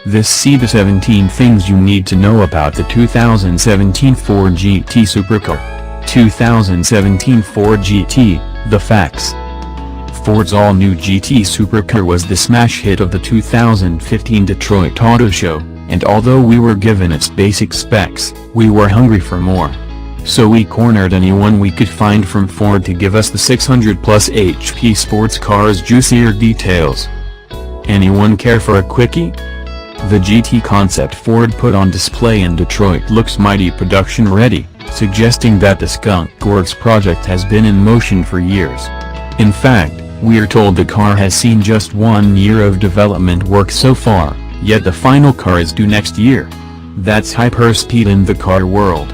See the 17 things you need to know about the 2017 Ford GT Supercar. 2017 Ford GT, the facts. Ford's all-new GT Supercar was the smash hit of the 2015 Detroit Auto Show, and although we were given its basic specs, we were hungry for more. So we cornered anyone we could find from Ford to give us the 600-plus HP sports car's juicier details. Anyone care for a quickie? The GT concept Ford put on display in Detroit looks mighty production-ready, suggesting that the Skunk Works project has been in motion for years. In fact, we are told the car has seen just 1 year of development work so far, yet the final car is due next year. That's hyperspeed in the car world.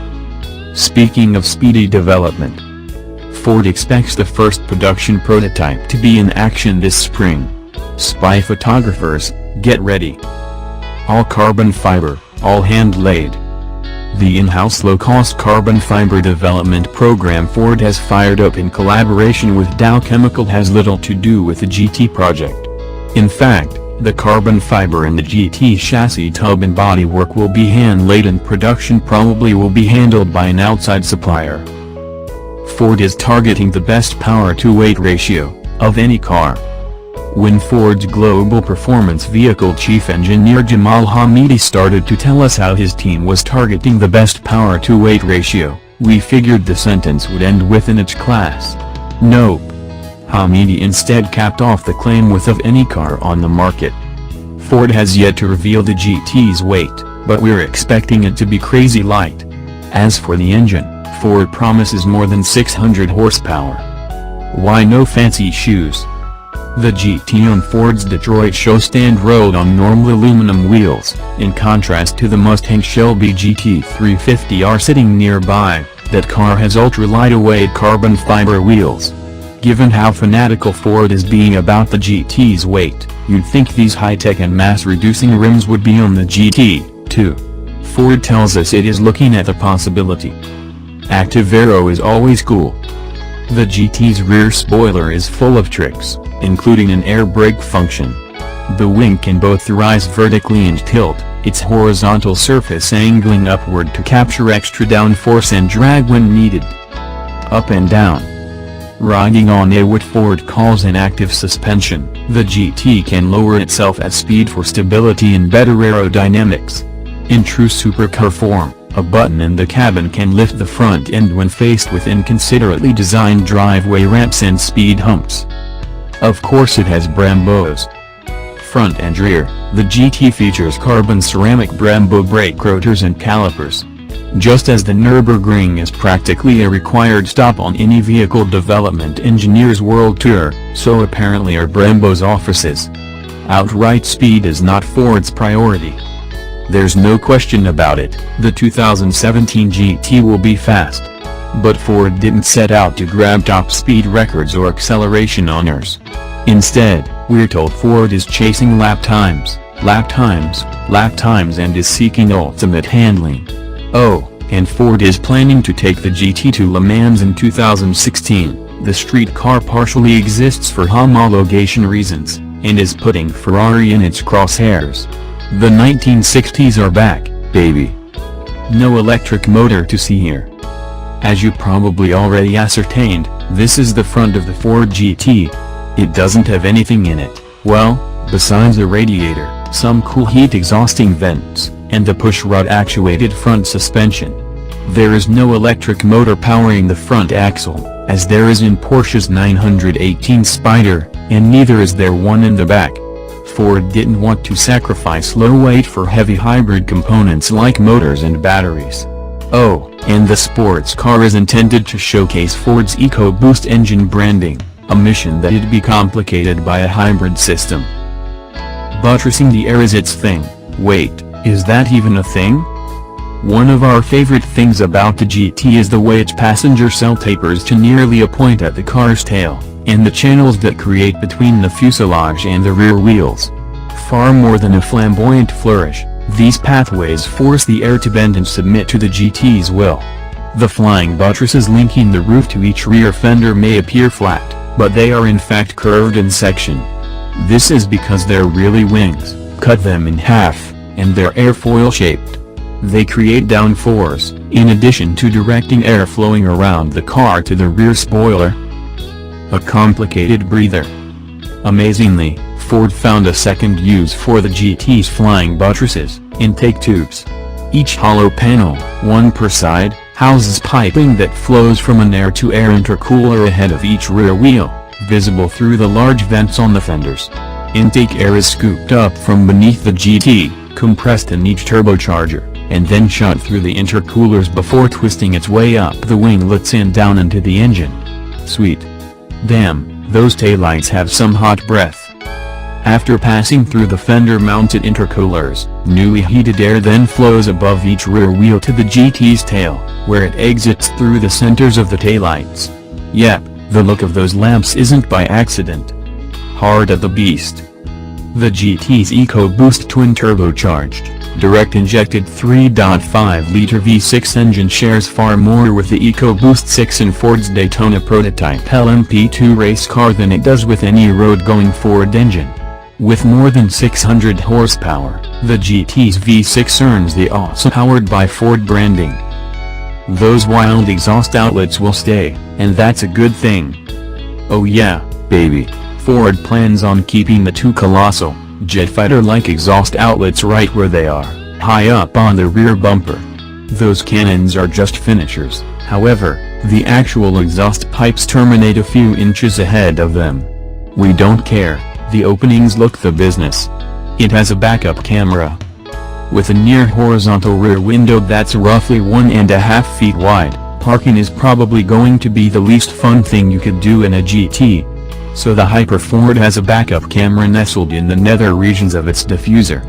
Speaking of speedy development, Ford expects the first production prototype to be in action this spring. Spy photographers, get ready. All carbon fiber, all hand-laid. The in-house low-cost carbon fiber development program Ford has fired up in collaboration with Dow Chemical has little to do with the GT project. In fact, the carbon fiber in the GT chassis tub and bodywork will be hand-laid and production probably will be handled by an outside supplier. Ford is targeting the best power-to-weight ratio of any car. When Ford's Global Performance Vehicle Chief Engineer Jamal Hamidi started to tell us how his team was targeting the best power-to-weight ratio, we figured the sentence would end with "in its class." Nope. Hamidi instead capped off the claim with "of any car on the market." Ford has yet to reveal the GT's weight, but we're expecting it to be crazy light. As for the engine, Ford promises more than 600 horsepower. Why no fancy shoes? The GT on Ford's Detroit show stand rolled on normal aluminum wheels, in contrast to the Mustang Shelby GT350R sitting nearby. That car has ultra-lightweight carbon fiber wheels. Given how fanatical Ford is being about the GT's weight, you'd think these high-tech and mass-reducing rims would be on the GT, too. Ford tells us it is looking at the possibility. Active Aero is always cool. The GT's rear spoiler is full of tricks, including an air brake function. The wing can both rise vertically and tilt, its horizontal surface angling upward to capture extra downforce and drag when needed. Up and down. Riding on what Ford calls an active suspension, the GT can lower itself at speed for stability and better aerodynamics. In true supercar form, a button in the cabin can lift the front end when faced with inconsiderately designed driveway ramps and speed humps. Of course it has Brembos. Front and rear, the GT features carbon ceramic Brembo brake rotors and calipers. Just as the Nürburgring is practically a required stop on any vehicle development engineer's world tour, so apparently are Brembo's offices. Outright speed is not Ford's priority. There's no question about it, the 2017 GT will be fast. But Ford didn't set out to grab top speed records or acceleration honors. Instead, we're told Ford is chasing lap times, and is seeking ultimate handling. Oh, and Ford is planning to take the GT to Le Mans in 2016. The street car partially exists for homologation reasons, and is putting Ferrari in its crosshairs. The 1960s are back, baby. No electric motor to see here. As you probably already ascertained, this is the front of the Ford GT. It doesn't have anything in it, well, besides a radiator, some cool heat exhausting vents, and a push-rod actuated front suspension. There is no electric motor powering the front axle, as there is in Porsche's 918 Spyder, and neither is there one in the back. Ford didn't want to sacrifice low weight for heavy hybrid components like motors and batteries. Oh, and the sports car is intended to showcase Ford's EcoBoost engine branding, a mission that'd be complicated by a hybrid system. Buttressing the air is its thing. Wait, is that even a thing? One of our favorite things about the GT is the way its passenger cell tapers to nearly a point at the car's tail, and the channels that create between the fuselage and the rear wheels. Far more than a flamboyant flourish, these pathways force the air to bend and submit to the GT's will. The flying buttresses linking the roof to each rear fender may appear flat, but they are in fact curved in section. This is because they're really wings. Cut them in half, and they're airfoil-shaped. They create downforce, in addition to directing air flowing around the car to the rear spoiler. A complicated breather. Amazingly, Ford found a second use for the GT's flying buttresses, intake tubes. Each hollow panel, one per side, houses piping that flows from an air-to-air intercooler ahead of each rear wheel, visible through the large vents on the fenders. Intake air is scooped up from beneath the GT, compressed in each turbocharger, and then shot through the intercoolers before twisting its way up the winglets and down into the engine. Sweet. Damn, those taillights have some hot breath. After passing through the fender-mounted intercoolers, newly heated air then flows above each rear wheel to the GT's tail, where it exits through the centers of the taillights. Yep, the look of those lamps isn't by accident. Hard at the beast. The GT's EcoBoost twin-turbocharged, direct-injected 3.5-liter V6 engine shares far more with the EcoBoost 6 in Ford's Daytona prototype LMP2 race car than it does with any road-going Ford engine. With more than 600 horsepower, the GT's V6 earns the "also powered by Ford" branding. Those wild exhaust outlets will stay, and that's a good thing. Oh yeah, baby, Ford plans on keeping the two colossal, jet fighter-like exhaust outlets right where they are, high up on the rear bumper. Those cannons are just finishers, however, the actual exhaust pipes terminate a few inches ahead of them. We don't care. The openings look the business. It has a backup camera. With a near horizontal rear window that's roughly 1.5 feet wide, parking is probably going to be the least fun thing you could do in a GT. So the Hyper Ford has a backup camera nestled in the nether regions of its diffuser.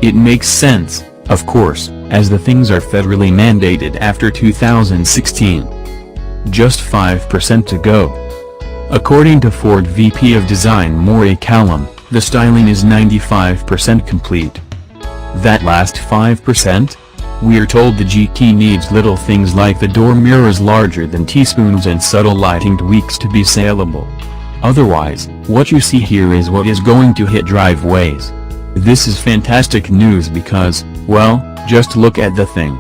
It makes sense, of course, as the things are federally mandated after 2016. Just 5% to go. According to Ford VP of Design Maury Callum, the styling is 95% complete. That last 5%? We're told the GT needs little things like the door mirrors larger than teaspoons and subtle lighting tweaks to be saleable. Otherwise, what you see here is what is going to hit driveways. This is fantastic news because, well, just look at the thing.